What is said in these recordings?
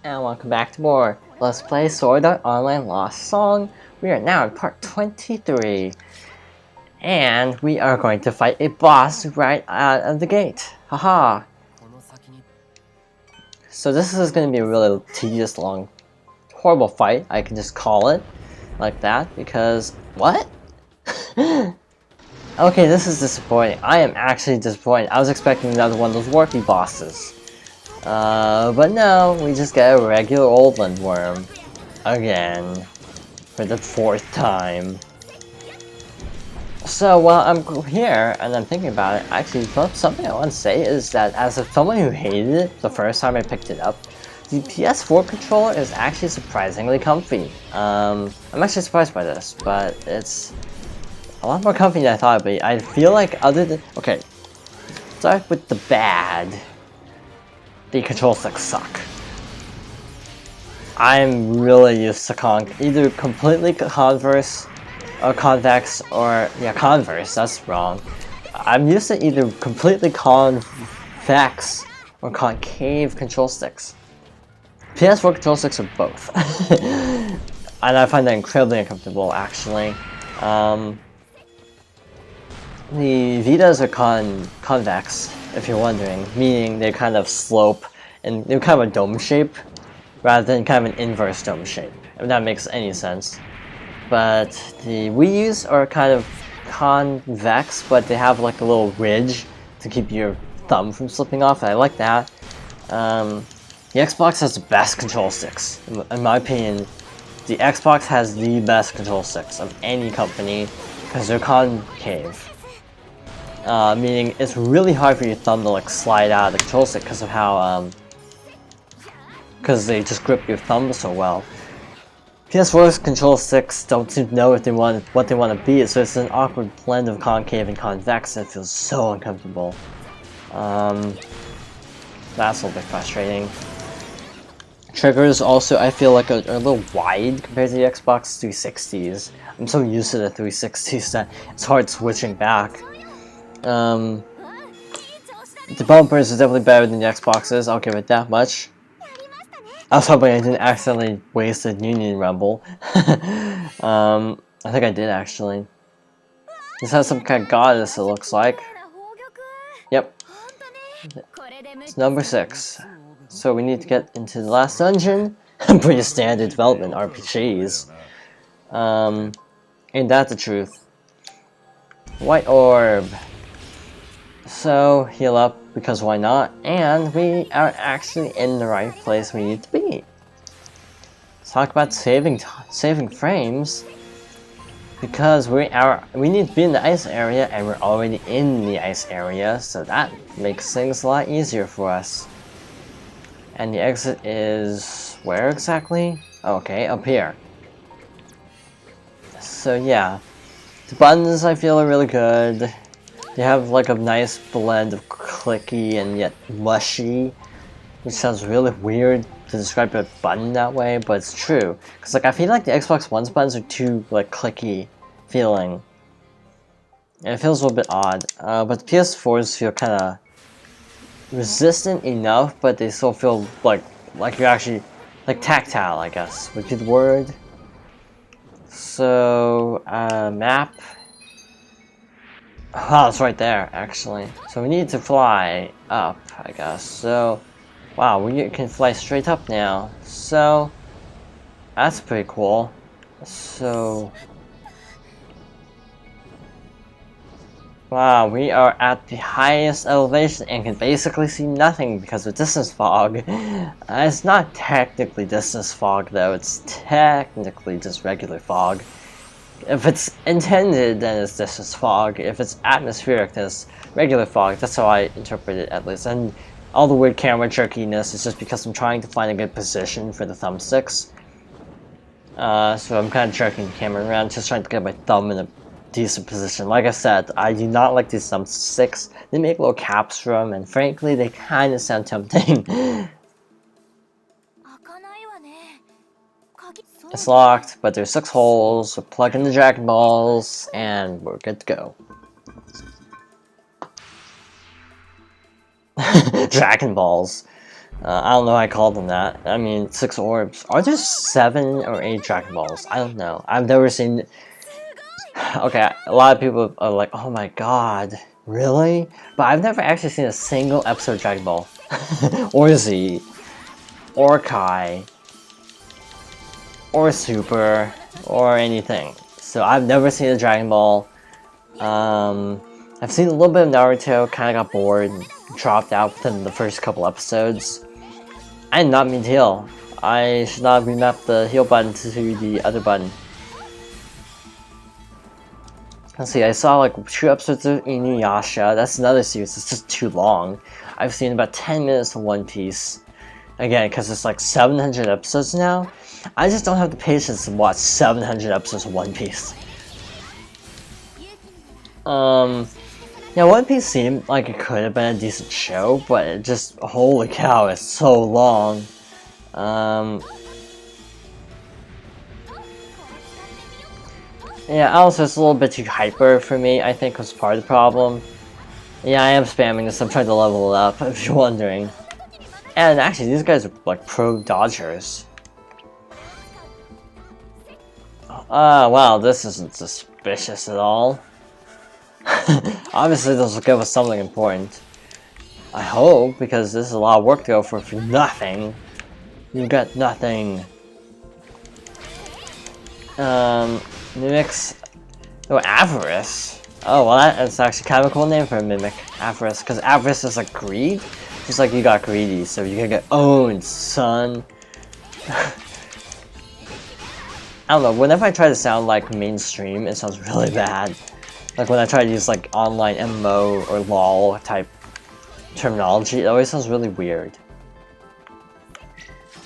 And welcome back to more Let's Play Sword Art Online Lost Song. We are now in part 23. And we are going to fight a boss right out of the gate. Haha. So this is going to be a really tedious, long, horrible fight. I can just call it like that because... What? Okay, this is disappointing. I am actually disappointed. I was expecting another one of those warpy bosses. But no, we just get a regular old Lindworm. Again. For the 4th time. So while I'm here, and I'm thinking about it, actually something I want to say is that as someone who hated it the first time I picked it up, the PS4 controller is actually surprisingly comfy. I'm actually surprised by this, but it's a lot more comfy than I thought it'd be. I feel like other than... Okay, start with the bad. The control sticks suck. I'm really used to either completely converse or convex or yeah, converse, that's wrong. I'm used to either completely convex or concave control sticks. PS4 control sticks are both. And I find that incredibly uncomfortable actually. The Vitas are convex, if you're wondering, meaning they kind of slope and they're kind of a dome shape rather than kind of an inverse dome shape, if that makes any sense. But the Wii U's are kind of convex, but they have like a little ridge to keep your thumb from slipping off, and I like that. The Xbox has the best control sticks. In my opinion, the Xbox has the best control sticks of any company because they're concave. Meaning it's really hard for your thumb to like slide out of the control stick because of how because they just grip your thumb so well. PS4's control sticks don't seem to know what they want to be, so it's an awkward blend of concave and convex that feels so uncomfortable. That's a little bit frustrating. Triggers also I feel like are a little wide compared to the Xbox 360s. I'm so used to the 360s that it's hard switching back. The bumpers is definitely better than the Xboxes, I'll give it that much. I was hoping I didn't accidentally waste a Union Rumble. I think I did actually. This has some kind of goddess it looks like. Yep. It's number 6. So we need to get into the last dungeon. Pretty standard development RPGs. Ain't that the truth? White orb. So, heal up, because why not? And we are actually in the right place we need to be. Let's talk about saving frames. Because we need to be in the ice area, and we're already in the ice area, so that makes things a lot easier for us. And the exit is... where exactly? Okay, up here. So yeah. The buttons I feel are really good. They have like a nice blend of clicky and yet mushy, which sounds really weird to describe a button that way, but it's true. Cause like I feel like the Xbox One's buttons are too like clicky feeling, and it feels a little bit odd. But the PS4s feel kind of resistant enough, but they still feel like you're actually like tactile, I guess would be the word. So map. Oh, it's right there, actually. So we need to fly up, I guess. So, wow, we can fly straight up now. So, that's pretty cool. So, wow, we are at the highest elevation and can basically see nothing because of distance fog. It's not technically distance fog, though. It's technically just regular fog. If it's intended, then it's distance fog. If it's atmospheric, then it's regular fog. That's how I interpret it, at least. And all the weird camera jerkiness is just because I'm trying to find a good position for the thumbsticks. So I'm kind of jerking the camera around, just trying to get my thumb in a decent position. Like I said, I do not like these thumbsticks. They make little caps for them, and frankly, they kind of sound tempting. It's locked, but there's 6 holes, so plug in the Dragon Balls, and we're good to go. Dragon Balls. I don't know why I called them that. I mean, 6 orbs. Are there 7 or 8 Dragon Balls? I don't know. I've never seen... Okay, a lot of people are like, oh my god, really? But I've never actually seen a single episode of Dragon Ball. Or Z. Or Kai. Or Super. Or anything. So I've never seen a Dragon Ball. I've seen a little bit of Naruto, kinda got bored, dropped out within the first couple episodes. I did not mean to heal. I should not remap the heal button to the other button. Let's see, I saw like 2 episodes of Inuyasha. That's another series, it's just too long. I've seen about 10 minutes of One Piece. Again, because it's like 700 episodes now. I just don't have the patience to watch 700 episodes of One Piece. Yeah, One Piece seemed like it could have been a decent show, but it just, holy cow, it's so long. Yeah, also it's a little bit too hyper for me, I think was part of the problem. Yeah, I am spamming this, I'm trying to level it up, if you're wondering. And actually, these guys are like pro dodgers. Wow, this isn't suspicious at all. Obviously, this will give us something important. I hope, because this is a lot of work to go for nothing. You got nothing. Mimics. Oh, Avarice. Oh, well, that's actually kind of a cool name for a mimic. Avarice, because Avarice is like greed. Just like you got greedy, so you can get owned, son. I don't know, whenever I try to sound like mainstream, it sounds really bad. Like when I try to use like online MMO or LOL type terminology, it always sounds really weird.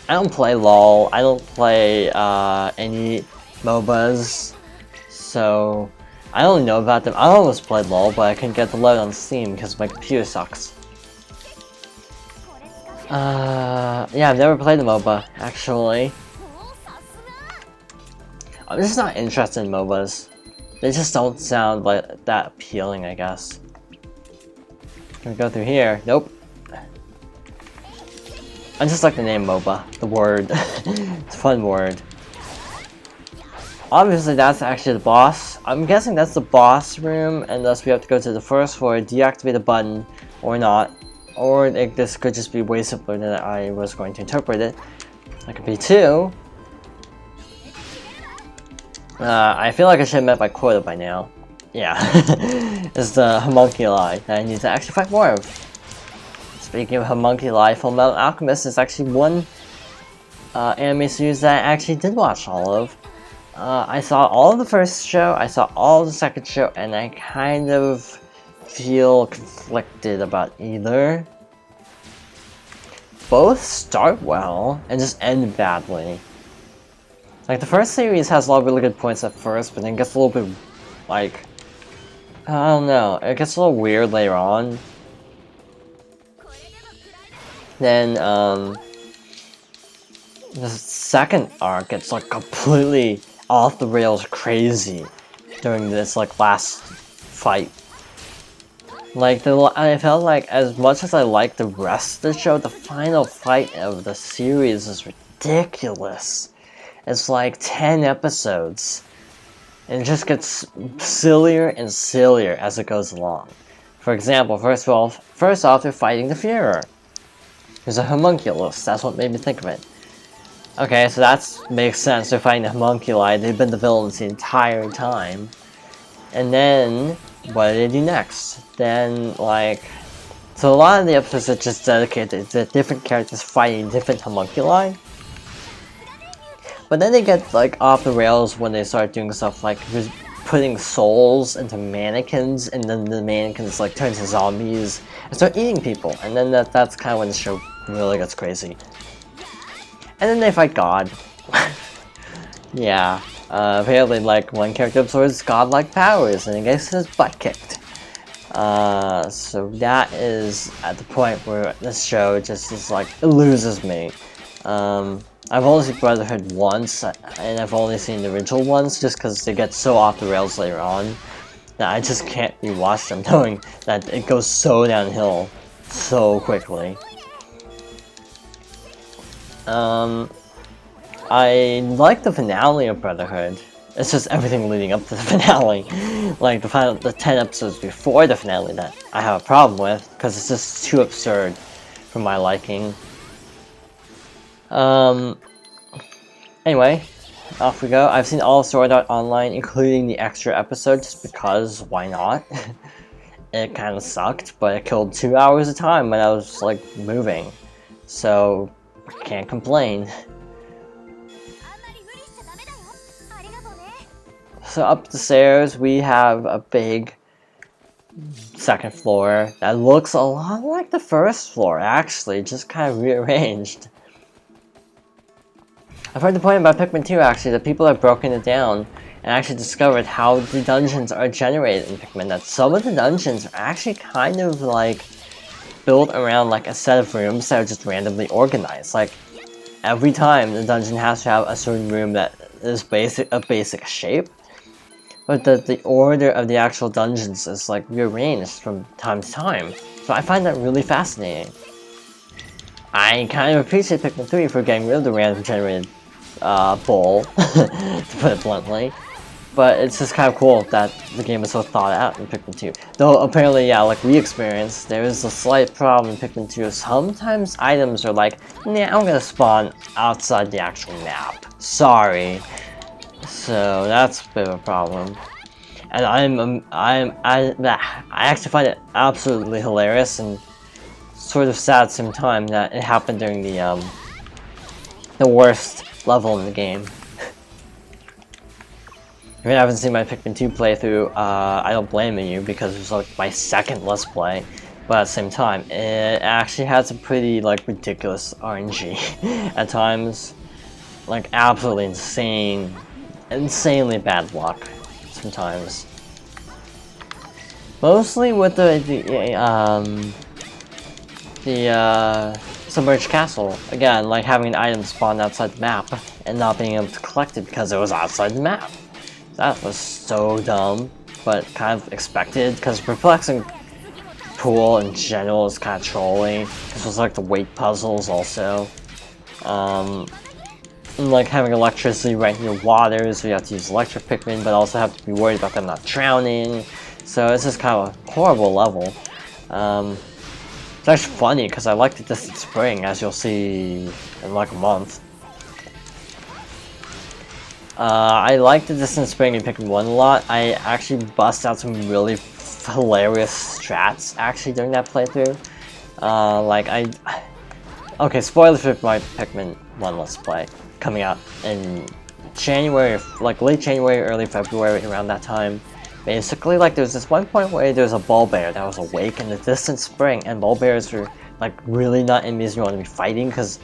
I don't play LOL, I don't play any MOBAs, so I don't know about them. I almost played LOL, but I couldn't get the load on Steam because my computer sucks. Yeah, I've never played a MOBA, actually. I'm just not interested in MOBAs. They just don't sound like that appealing, I guess. Can we go through here? Nope. I just like the name MOBA, the word. It's a fun word. Obviously, that's actually the boss. I'm guessing that's the boss room, and thus we have to go to the first floor, deactivate the button, or not. Or this could just be way simpler than I was going to interpret it. That could be 2. I feel like I should have met my quota by now. Yeah. It's the homunculi that I need to actually fight more of. Speaking of homunculi, Fullmetal Alchemist is actually one anime series that I actually did watch all of. I saw all of the first show, I saw all of the second show, and I kind of feel conflicted about either. Both start well and just end badly. Like the first series has a lot of really good points at first, but then it gets a little bit like, I don't know, it gets a little weird later on. Then the second arc gets like completely off the rails crazy during this like last fight. Like I felt like as much as I like the rest of the show, the final fight of the series is ridiculous. It's like 10 episodes, and it just gets sillier and sillier as it goes along. For example, first off, they're fighting the Führer. There's a homunculus, that's what made me think of it. Okay, so that makes sense, they're fighting the homunculi, they've been the villains the entire time. And then, what do they do next? Then, like, so a lot of the episodes are just dedicated to different characters fighting different homunculi. But then they get, like, off the rails when they start doing stuff like putting souls into mannequins, and then the mannequins, like, turn to zombies and start eating people. And then that's kind of when the show really gets crazy. And then they fight God. Yeah. Apparently, like, one character absorbs godlike powers and he gets his butt kicked. So that is at the point where this show just is like, it loses me. I've only seen Brotherhood once, and I've only seen the original ones just because they get so off the rails later on that I just can't rewatch them knowing that it goes so downhill so quickly. I like the finale of Brotherhood. It's just everything leading up to the finale. Like the 10 episodes before the finale that I have a problem with, because it's just too absurd for my liking. Anyway, off we go. I've seen all of Sword Art Online, including the extra episode, just because, why not? It kind of sucked, but it killed 2 hours of time when I was, like, moving. So, can't complain. So up the stairs, we have a big second floor that looks a lot like the first floor, actually, just kind of rearranged. I've heard the point about Pikmin 2, actually, that people have broken it down and actually discovered how the dungeons are generated in Pikmin, that some of the dungeons are actually kind of like built around like a set of rooms that are just randomly organized. Like every time the dungeon has to have a certain room that is a basic shape, but the order of the actual dungeons is like rearranged from time to time. So I find that really fascinating. I kind of appreciate Pikmin 3 for getting rid of the random generated bowl, to put it bluntly. But it's just kind of cool that the game is so thought out in Pikmin 2. Though apparently, yeah, like we experienced, there is a slight problem in Pikmin 2. Sometimes items are like, nah, I'm gonna spawn outside the actual map. Sorry. So that's a bit of a problem. And I actually find it absolutely hilarious and sort of sad at the same time that it happened during the worst level in the game. If you haven't seen my Pikmin 2 playthrough, I don't blame you because it was like my second Let's Play, but at the same time, it actually had some pretty like ridiculous RNG at times, like absolutely insanely bad luck sometimes. Mostly with the submerged castle. Again, like having an item spawn outside the map and not being able to collect it because it was outside the map. That was so dumb, but kind of expected, because Perplexing Pool in general is kind of trolly. This was like the weight puzzles also. And like having electricity right near water, so you have to use electric Pikmin, but also have to be worried about them not drowning. So it's just kind of a horrible level. It's actually funny, because I like the Distant Spring, as you'll see in like a month. I like the Distant Spring in Pikmin 1 a lot. I actually bust out some really hilarious strats actually during that playthrough. Okay, spoilers for my Pikmin 1 Let's Play coming out in January, like late January, early February, around that time. Basically, like there's this one point where there's a Bulbear that was awake in the Distant Spring, and Bulbears are like really not enemies you want to be fighting because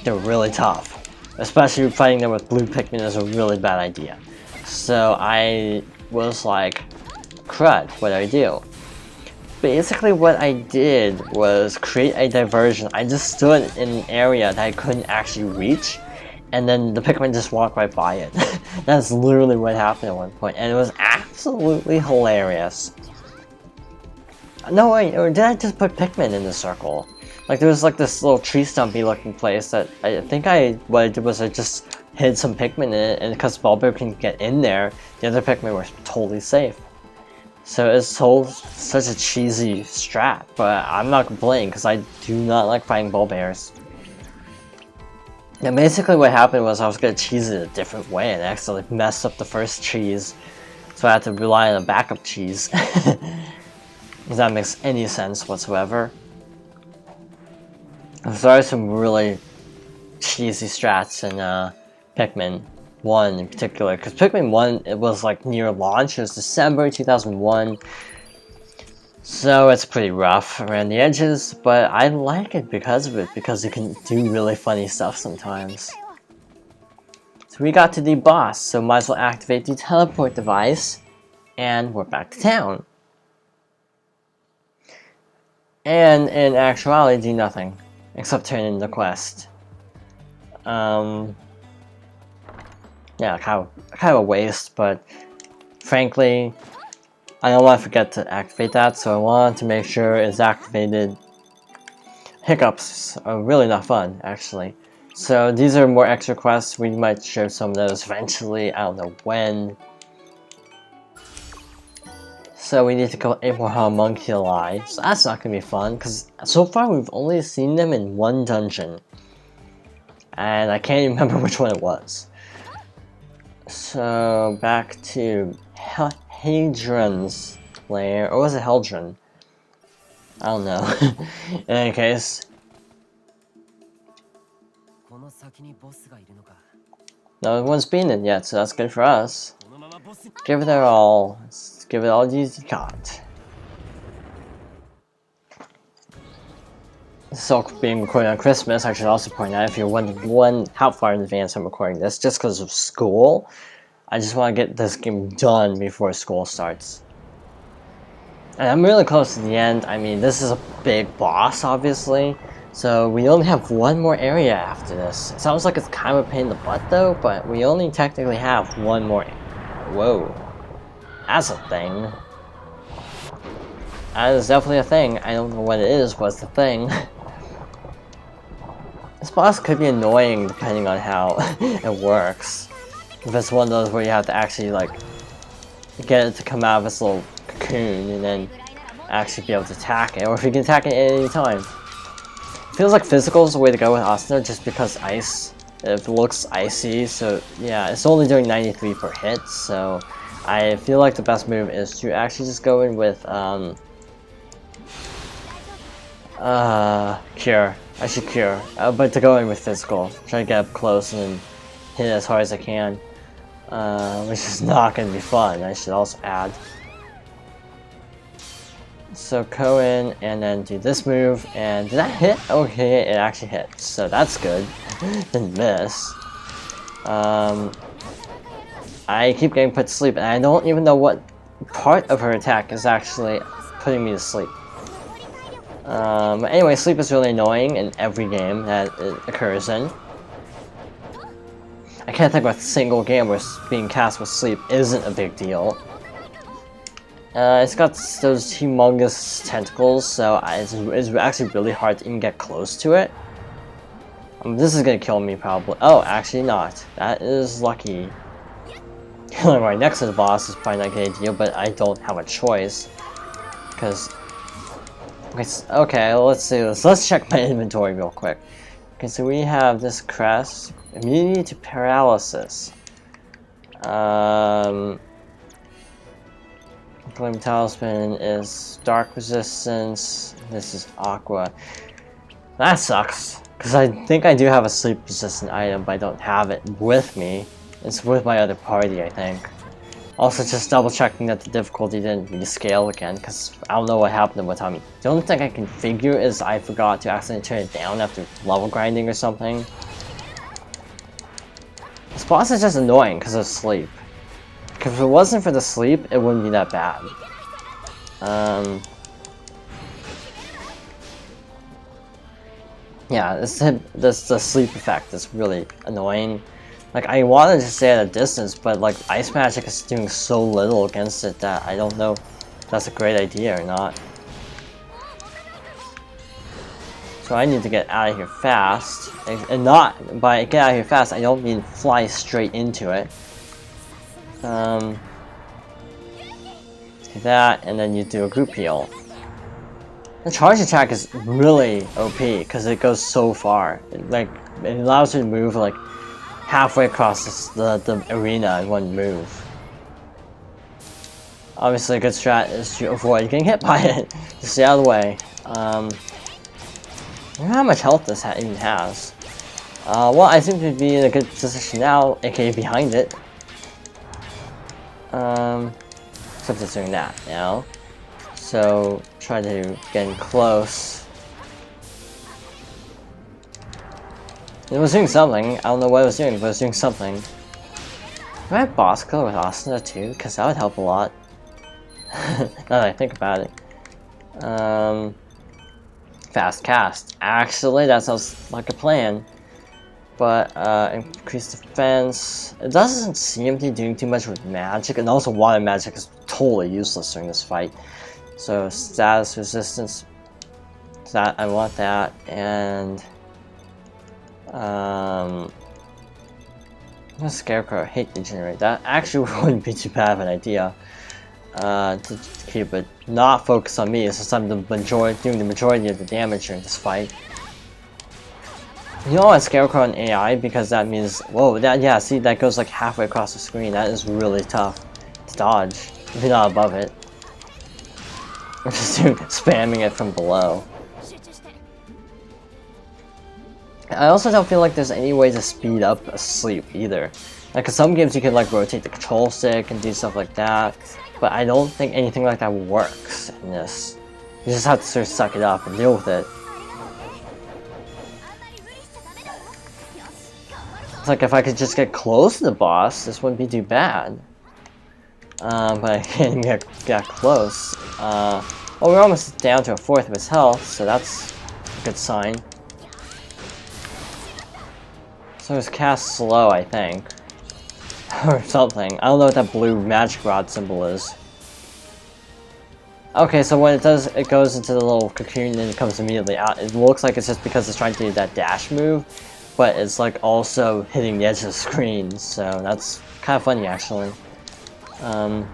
they're really tough. Especially fighting them with blue Pikmin is a really bad idea. So I was like, crud, what do I do? Basically what I did was create a diversion. I just stood in an area that I couldn't actually reach, and then the Pikmin just walked right by it. That's literally what happened at one point, and it was absolutely hilarious. No wait, or did I just put Pikmin in the circle? Like there was like this little tree stumpy looking place that I think what I did was I just hid some Pikmin in it, and because Bulbear can get in there, the other Pikmin were totally safe. So it's such a cheesy strat, but I'm not complaining because I do not like fighting Bulbears. And basically what happened was I was gonna cheese it a different way and I accidentally messed up the first cheese, so I had to rely on a backup cheese. If that makes any sense whatsoever. There are some really cheesy strats in Pikmin 1 in particular, because Pikmin 1, it was like near launch, it was December 2001, so it's pretty rough around the edges, but I like it because of it, because you can do really funny stuff sometimes. So we got to the boss, so might as well activate the teleport device, and we're back to town. And in actuality, do nothing. Except turn in the quest. Yeah, kind of a waste, but frankly, I don't want to forget to activate that, so I want to make sure it's activated. Hiccups are really not fun, actually. So these are more extra quests. We might share some of those eventually. I don't know when. So we need to kill 8 more homunculi. So that's not gonna be fun, because so far we've only seen them in one dungeon. And I can't even remember which one it was. So back to Hadron's lair, or was it Heldron? I don't know. In any case. No one's beaten it yet, so that's good for us. Give it our all. Let's give it all you got. So being recorded on Christmas, I should also point out, if you're wondering how far in advance I'm recording this, just because of school, I just want to get this game done before school starts. And I'm really close to the end. I mean, this is a big boss, obviously, so we only have one more area after this. It sounds like it's kind of a pain in the butt though, but we only technically have one more. Whoa. That's a thing. That is definitely a thing. I don't know what it is, but it's the thing. This boss could be annoying depending on how it works. If it's one of those where you have to actually like get it to come out of its little cocoon and then actually be able to attack it, or if you can attack it at any time. Feels like physical is the way to go with Asuna, just because ice, it looks icy, so yeah, it's only doing 93 per hit, so I feel like the best move is to actually just go in with Cure. I should Cure, but to go in with physical, try to get up close and hit it as hard as I can, which is not going to be fun, I should also add. So go in and then do this move, and did that hit? Okay, it actually hit, so that's good. Didn't miss. I keep getting put to sleep, and I don't even know what part of her attack is actually putting me to sleep. Anyway, sleep is really annoying in every game that it occurs in. I can't think of a single game where being cast with sleep isn't a big deal. It's got those humongous tentacles, so it's actually really hard to even get close to it. This is gonna kill me probably. Oh, actually not. That is lucky. Killing right next to the boss is probably not a good idea, but I don't have a choice. Because... okay, let's see this. Let's check my inventory real quick. Okay, so we have this crest. Immunity to paralysis. Flame Talisman is dark resistance. This is aqua. That sucks, because I think I do have a sleep resistant item, but I don't have it with me. It's with my other party, I think. Also, just double checking that the difficulty didn't rescale again, because I don't know what happened with Tommy. The only thing I can figure is I forgot to accidentally turn it down after level grinding or something. This boss is just annoying because of sleep. Because if it wasn't for the sleep, it wouldn't be that bad. Yeah, the sleep effect is really annoying. Like, I wanted to stay at a distance, but like ice magic is doing so little against it that I don't know if that's a great idea or not. So I need to get out of here fast, and not by get out of here fast, I don't mean fly straight into it. Do that, and then you do a group heal. The charge attack is really OP because it goes so far. It allows you to move like halfway across the arena in one move. Obviously, a good strat is to avoid getting hit by it. Just stay out of the way. I don't know how much health this even has. Well, I seem to be in a good position now, aka behind it. Except it's doing that now. So, try to get in close. It was doing something. I don't know what it was doing, but it was doing something. Do I have boss killer with Asuna too? Because that would help a lot. Now that I think about it. Fast cast. Actually, that sounds like a plan. But, increased defense. It doesn't seem to be doing too much with magic, and also water magic is totally useless during this fight. So, status resistance. That I want that, and A Scarecrow hate regenerate. That actually wouldn't be too bad of an idea. To keep it not focused on me, since I'm doing the majority of the damage during this fight. You know what, Scarecrow and AI, because that means, whoa, yeah, see, that goes like halfway across the screen. That is really tough to dodge if you're not above it. I'm just spamming it from below. I also don't feel like there's any way to speed up a sleep either. Like in some games you can like rotate the control stick and do stuff like that, but I don't think anything like that works in this. You just have to sort of suck it up and deal with it. It's like if I could just get close to the boss, this wouldn't be too bad. But I can't even get close. Well, we're almost down to a fourth of his health, so that's a good sign. So it's cast slow, I think. Or something. I don't know what that blue magic rod symbol is. Okay, so when it does, it goes into the little cocoon and it comes immediately out. It looks like it's just because it's trying to do that dash move, but it's like also hitting the edge of the screen, so that's kind of funny actually. I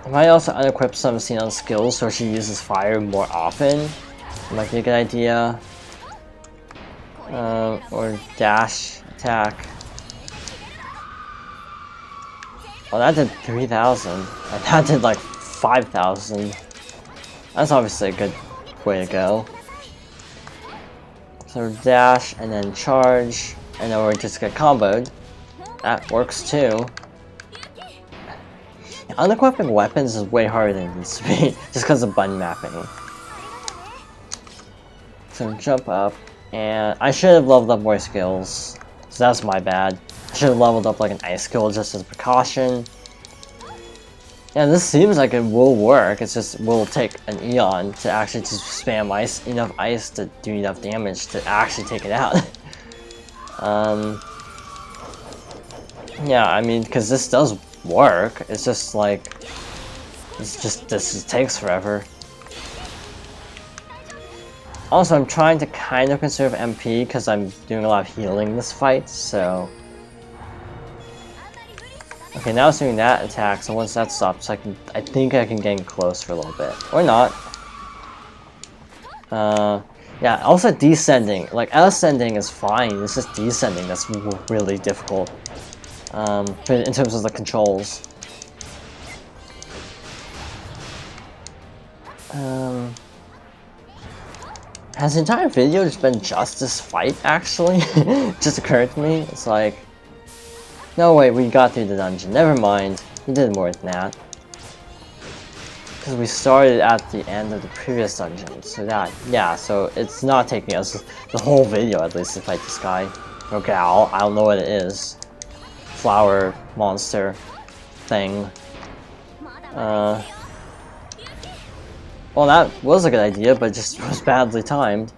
might also unequip some of Xenon's skills so she uses fire more often. It might be a good idea. Or dash attack. Oh, that did 3,000. And that did like 5,000. That's obviously a good way to go. So dash and then charge, and then we just get comboed. That works too. Unequipping weapons is way harder than it needs to be, just because of button mapping. So jump up, and I should have leveled up more skills, so that's my bad. I should have leveled up like an ice skill just as a precaution. Yeah, this seems like it will work, it's just will take an eon to actually just spam ice, enough ice to do enough damage to actually take it out. Yeah, I mean, because this does work, it's just like, this just takes forever. Also, I'm trying to kind of conserve MP because I'm doing a lot of healing this fight, so... Okay, now it's doing that attack, so once that stops, I think I can get close for a little bit. Or not. Yeah, also descending. Like, ascending is fine, it's just descending that's really difficult. In terms of the controls. Has the entire video just been just this fight, actually? Just occurred to me. It's like... No, wait, we got through the dungeon. Never mind. We did more than that. Because we started at the end of the previous dungeon. So that... Yeah, so it's not taking us the whole video, at least, to fight this guy. Or gal. I don't know what it is. Flower monster thing. Well, that was a good idea, but just was badly timed.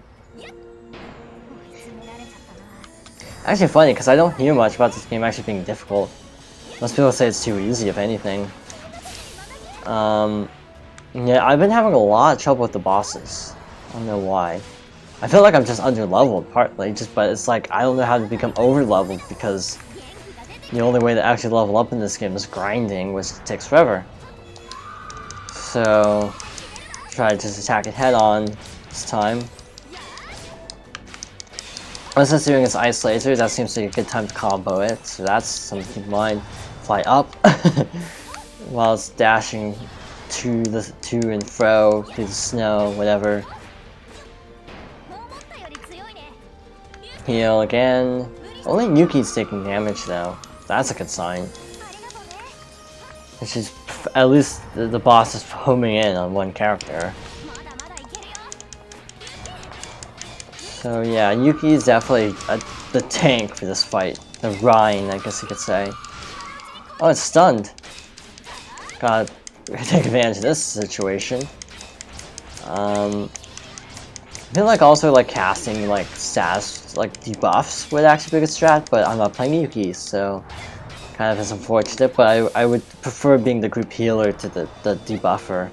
Actually funny, because I don't hear much about this game actually being difficult. Most people say it's too easy, if anything. Yeah, I've been having a lot of trouble with the bosses. I don't know why. I feel like I'm just under-leveled, partly, but it's like, I don't know how to become over-leveled, because the only way to actually level up in this game is grinding, which takes forever. So... try to just attack it head on this time. Once it's doing its ice laser, that seems like a good time to combo it, so that's something to keep in mind. Fly up while it's dashing to and fro through the snow, whatever. Heal again. Only Yuki's taking damage though. That's a good sign. She's, at least the boss is homing in on one character. So yeah, Yuki is definitely the tank for this fight. The Rhine, I guess you could say. Oh, it's stunned. Gotta take advantage of this situation. I feel like also like casting like status like debuffs would actually be a good strat, but I'm not playing Yuki, so kind of is unfortunate, but I would prefer being the group healer to the debuffer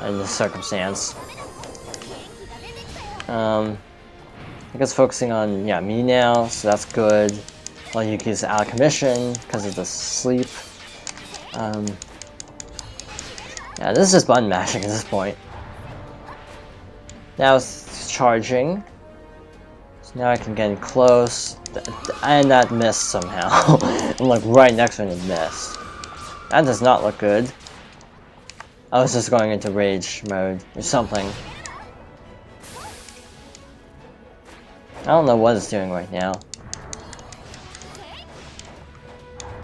in this circumstance. I guess focusing on, yeah, me now, so that's good. While Yuki's out of commission because of the sleep. Yeah, this is just button mashing at this point. Now it's charging. So now I can get in close. And that missed somehow. I'm like right next to it and missed. That does not look good. I was just going into rage mode or something. I don't know what it's doing right now.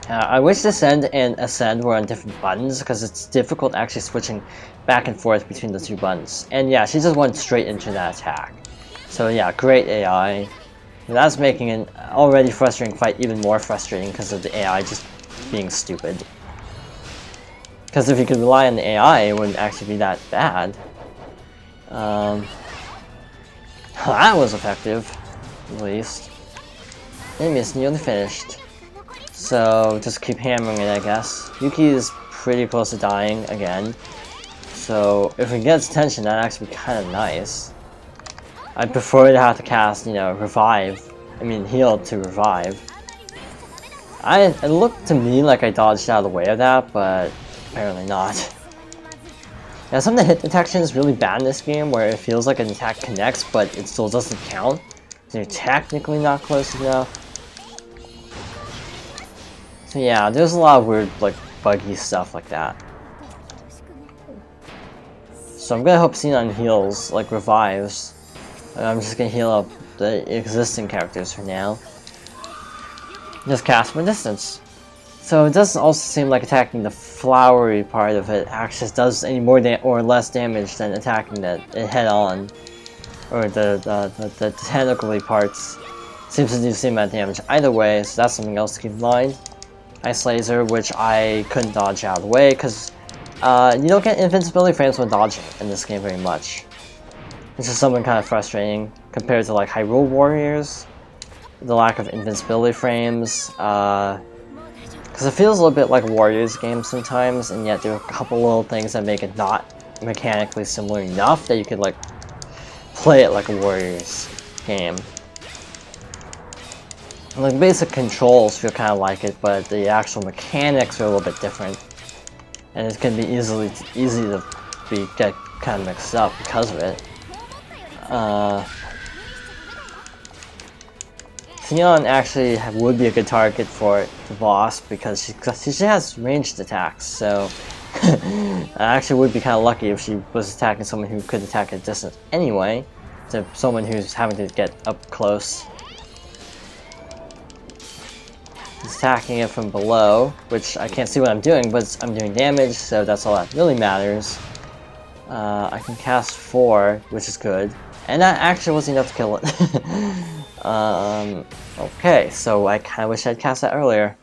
I wish Descend and Ascend were on different buttons because it's difficult actually switching back and forth between the two buttons. And yeah, she just went straight into that attack. So yeah, great AI. And that's making an already frustrating fight even more frustrating because of the AI just being stupid. Because if you could rely on the AI, it wouldn't actually be that bad. That was effective, at least. Enemy is nearly finished. So just keep hammering it, I guess. Yuki is pretty close to dying again. So if it gets attention, that'd actually be kind of nice. I'd prefer to have to cast, you know, revive. I mean, heal to revive. It looked to me like I dodged out of the way of that, but apparently not. Yeah, some of the hit detection is really bad in this game, where it feels like an attack connects, but it still doesn't count. So you're technically not close enough. So yeah, there's a lot of weird, like, buggy stuff like that. So I'm gonna hope Xenon heals, like, revives. I'm just gonna heal up the existing characters for now. Just cast from a distance. So it doesn't also seem like attacking the flowery part of it actually does any more or less damage than attacking it head on. Or the tentacly parts seems to do the same amount of damage either way, so that's something else to keep in mind. Ice Laser, which I couldn't dodge out of the way, because you don't get invincibility frames when dodging in this game very much. Which is something kind of frustrating compared to like Hyrule Warriors. The lack of invincibility frames, because it feels a little bit like a Warriors game sometimes, and yet there are a couple little things that make it not mechanically similar enough that you could like play it like a Warriors game. And, like, basic controls feel kind of like it, but the actual mechanics are a little bit different, and it can be easy to get kind of mixed up because of it. Xenon actually would be a good target for the boss because she has ranged attacks, so I actually would be kind of lucky if she was attacking someone who could attack at distance anyway, to someone who's having to get up close. He's attacking it from below, which I can't see what I'm doing, but I'm doing damage, so that's all that really matters. I can cast 4, which is good, and that actually wasn't enough to kill it. Okay, so I kind of wish I'd cast that earlier.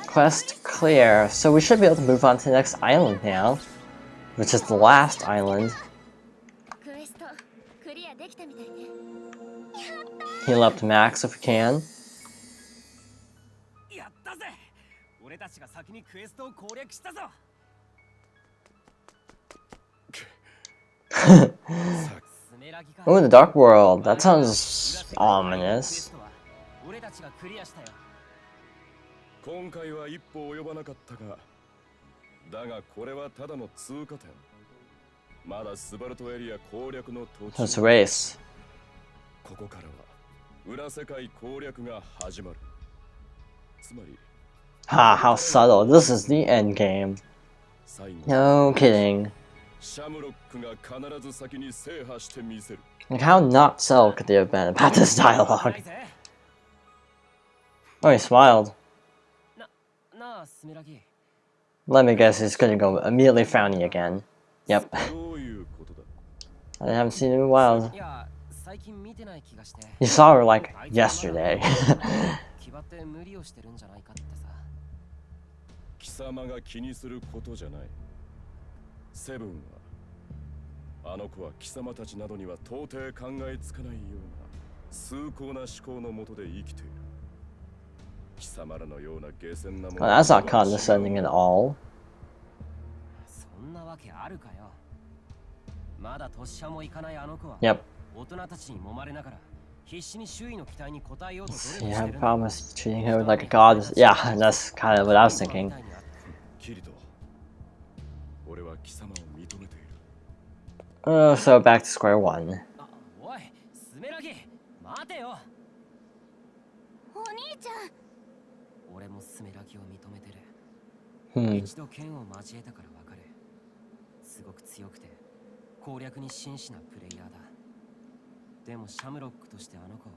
Quest clear, so we should be able to move on to the next island now, which is the last island. Heal up to max if we can. Oh, the Dark World. That sounds ominous. Let's race. Ha, how subtle. This is the end game. No kidding. Like, how not subtle could they have been about this dialogue? Oh, he smiled. Let me guess, he's gonna go immediately frowny again. Yep. I haven't seen him in a while. You saw her like yesterday. Well, that's not condescending at all. Yep. You have a problem with treating her like a god. Yeah, that's kind of what I was thinking. Oh, so back to square one. Hmm. 一度剣を交えたからわかる。すごく強くて攻略に真摯なプレイヤーだ。でもシャムロックとしてあの子は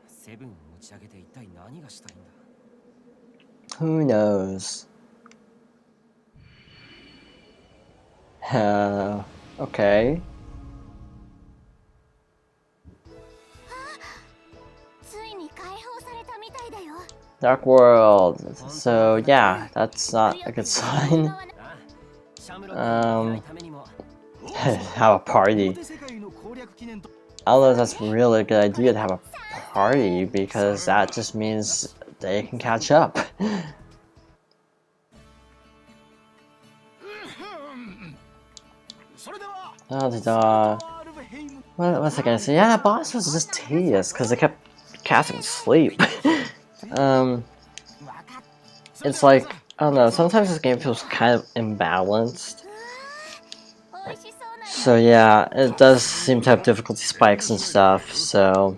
セブンを持ち上げて一体何がしたいんだ。Who knows? Okay. Dark World. So yeah, that's not a good sign. Have a party. I don't know if that's really a good idea to have a party because that just means they can catch up. What was I gonna say? Yeah, that boss was just tedious because they kept casting sleep. It's like, I don't know, sometimes this game feels kind of imbalanced. So yeah, it does seem to have difficulty spikes and stuff, so...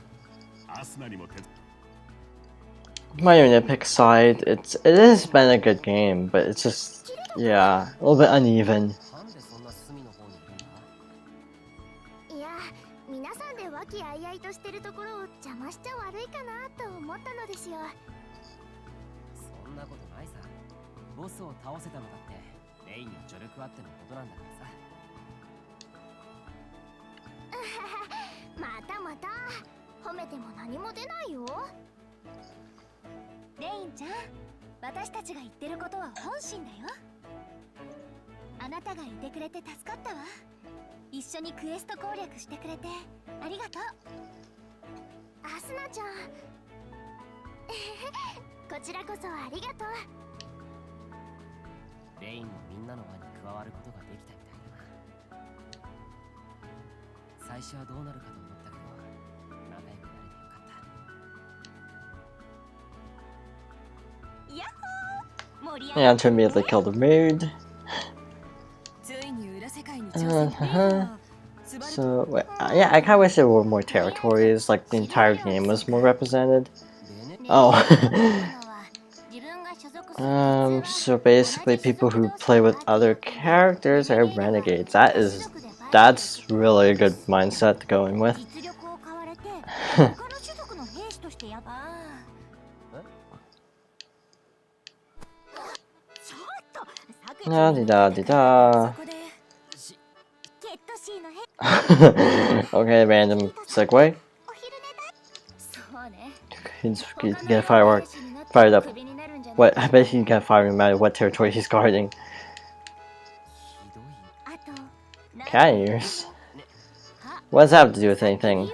My nitpick side, it has been a good game, but it's just, yeah, a little bit uneven. Yeah, to immediately kill the maid. So, wait, yeah, I kinda wish there were more territories, like the entire game was more represented. Oh. So basically people who play with other characters are renegades. That's really a good mindset to go in with. La-di-da-di-da. Okay, random segue. He's gonna fired up. What? I bet he can fire no matter what territory he's guarding. Cat ears? What does that have to do with anything?